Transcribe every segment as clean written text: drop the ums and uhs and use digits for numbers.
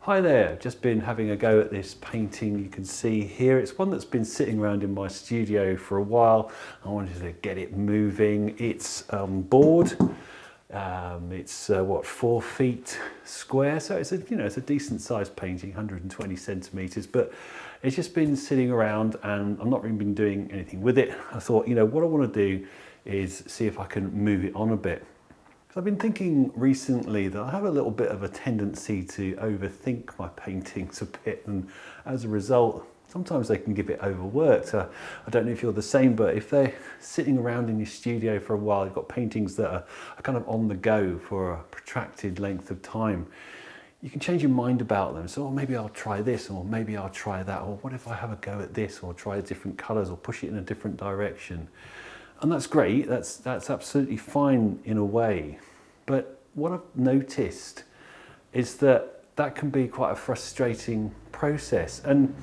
Hi there, just been having a go at this painting you can see here. It's one that's been sitting around in my studio for a while. I wanted to get it moving. It's board. It's what, 4 feet square, so it's a decent sized painting, 120 centimeters, but it's just been sitting around and I've not really been doing anything with it. I thought, what I want to do is see if I can move it on a bit. I've been thinking recently that I have a little bit of a tendency to overthink my paintings a bit, and as a result sometimes they can get a bit overworked. I don't know if you're the same, but if they're sitting around in your studio for a while, you've got paintings that are kind of on the go for a protracted length of time, you can change your mind about them. So maybe I'll try this, or maybe I'll try that, or what if I have a go at this, or try different colours, or push it in a different direction. And that's great, that's absolutely fine in a way. But what I've noticed is that can be quite a frustrating process. And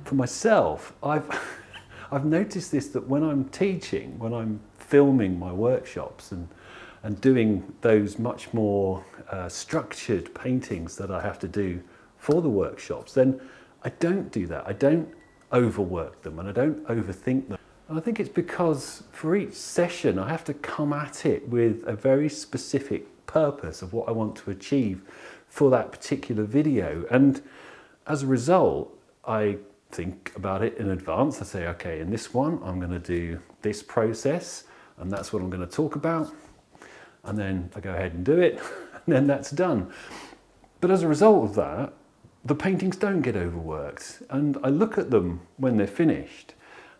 for myself, I've noticed this, that when I'm teaching, when I'm filming my workshops and doing those much more structured paintings that I have to do for the workshops, then I don't do that. I don't overwork them and I don't overthink them. And I think it's because for each session I have to come at it with a very specific purpose of what I want to achieve for that particular video. And as a result, I think about it in advance. I say, okay, in this one I'm going to do this process and that's what I'm going to talk about. And then I go ahead and do it and then that's done. But as a result of that, the paintings don't get overworked. And I look at them when they're finished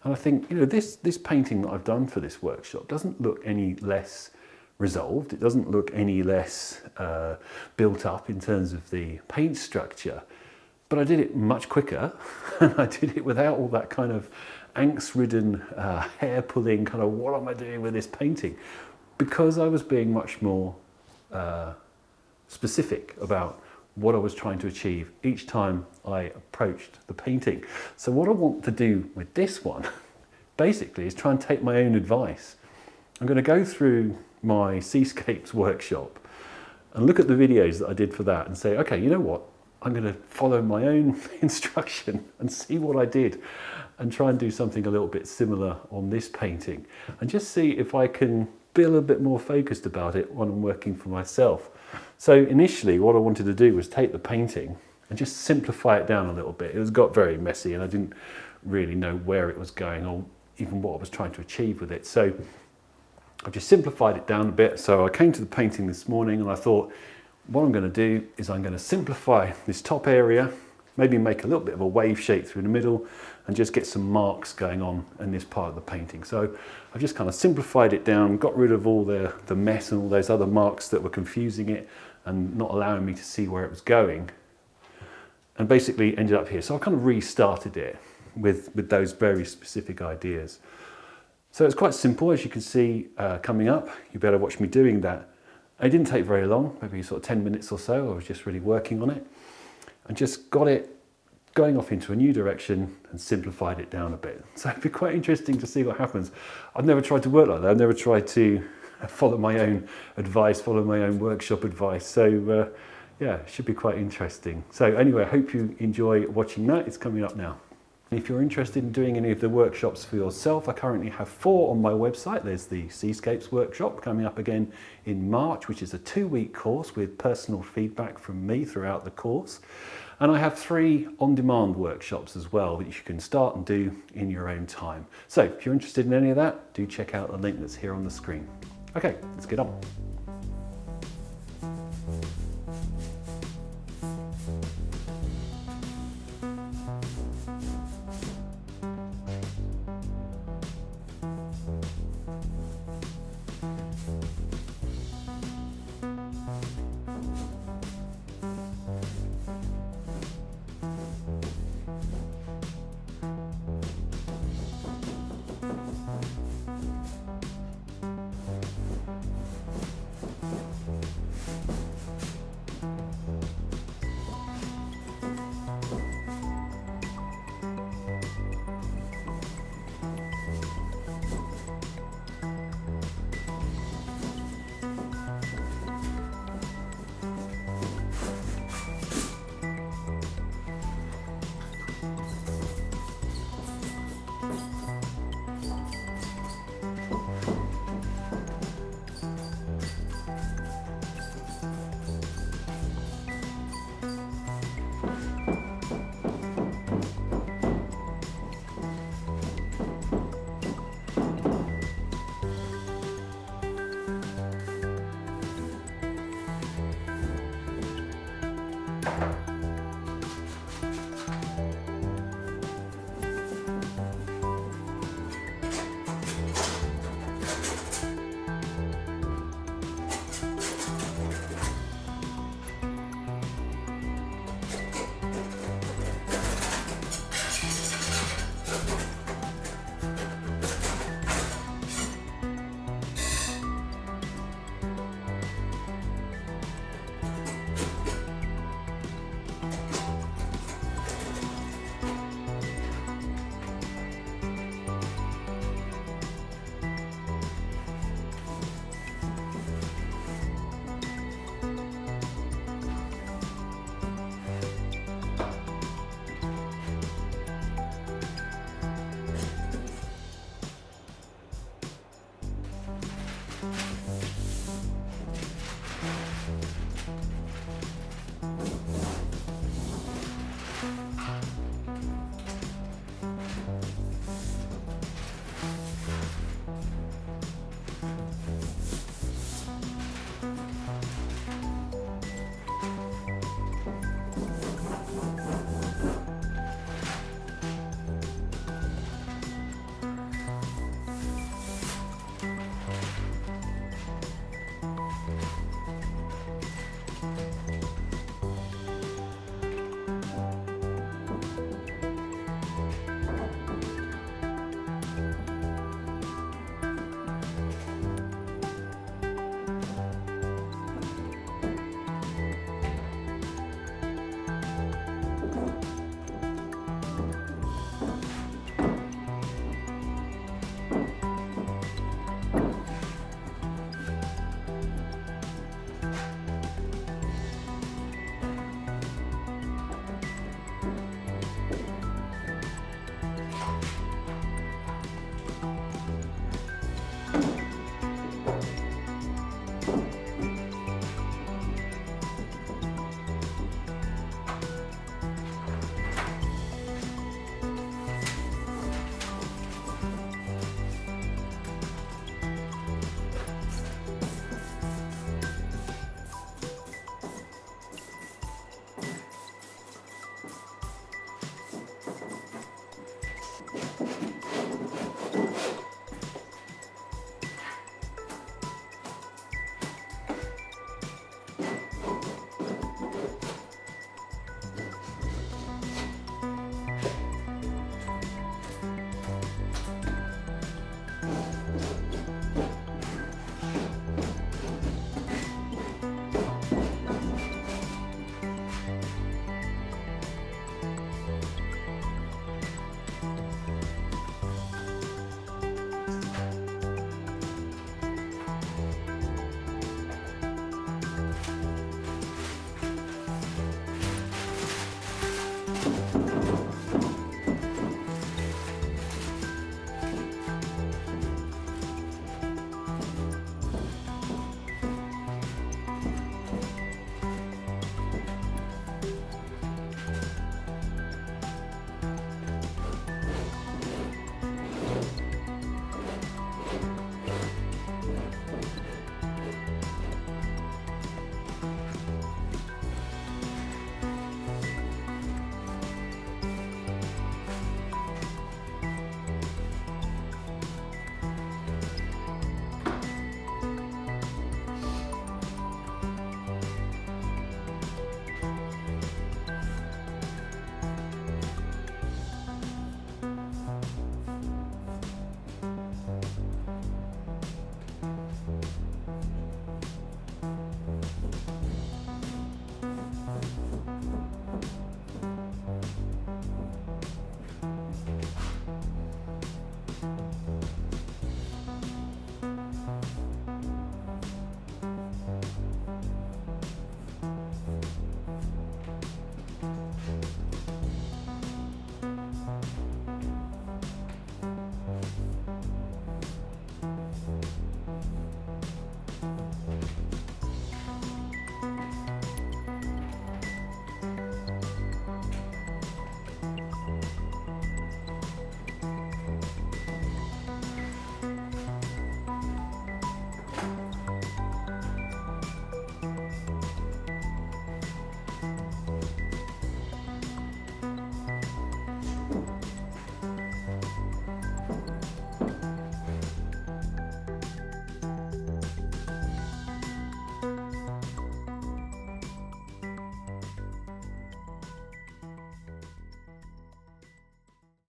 and I think, this painting that I've done for this workshop doesn't look any less resolved. It doesn't look any less built up in terms of the paint structure, but I did it much quicker and I did it without all that kind of angst-ridden, hair-pulling kind of, what am I doing with this painting? Because I was being much more specific about what I was trying to achieve each time I approached the painting. So what I want to do with this one basically is try and take my own advice. I'm going to go through my Seascapes workshop and look at the videos that I did for that and say, okay, you know what? I'm going to follow my own instruction and see what I did and try and do something a little bit similar on this painting and just see if I can be a little bit more focused about it when I'm working for myself. So initially what I wanted to do was take the painting and just simplify it down a little bit. It got very messy and I didn't really know where it was going or even what I was trying to achieve with it. So I've just simplified it down a bit. So I came to the painting this morning and I thought, what I'm going to do is I'm going to simplify this top area, maybe make a little bit of a wave shape through the middle and just get some marks going on in this part of the painting. So I've just kind of simplified it down, got rid of all the mess and all those other marks that were confusing it and not allowing me to see where it was going, and basically ended up here. So I kind of restarted it with those very specific ideas. So it's quite simple, as you can see coming up. You better watch me doing that. It didn't take very long, maybe sort of 10 minutes or so. I was just really working on it and just got it going off into a new direction and simplified it down a bit. So it'd be quite interesting to see what happens. I've never tried to work like that. I've never tried to follow my own advice, follow my own workshop advice. So yeah, it should be quite interesting. So anyway, I hope you enjoy watching that. It's coming up now. If you're interested in doing any of the workshops for yourself, I currently have 4 on my website. There's the Seascapes workshop coming up again in March, which is a 2-week course with personal feedback from me throughout the course. And I have 3 on-demand workshops as well, which you can start and do in your own time. So if you're interested in any of that, do check out the link that's here on the screen. Okay, let's get on.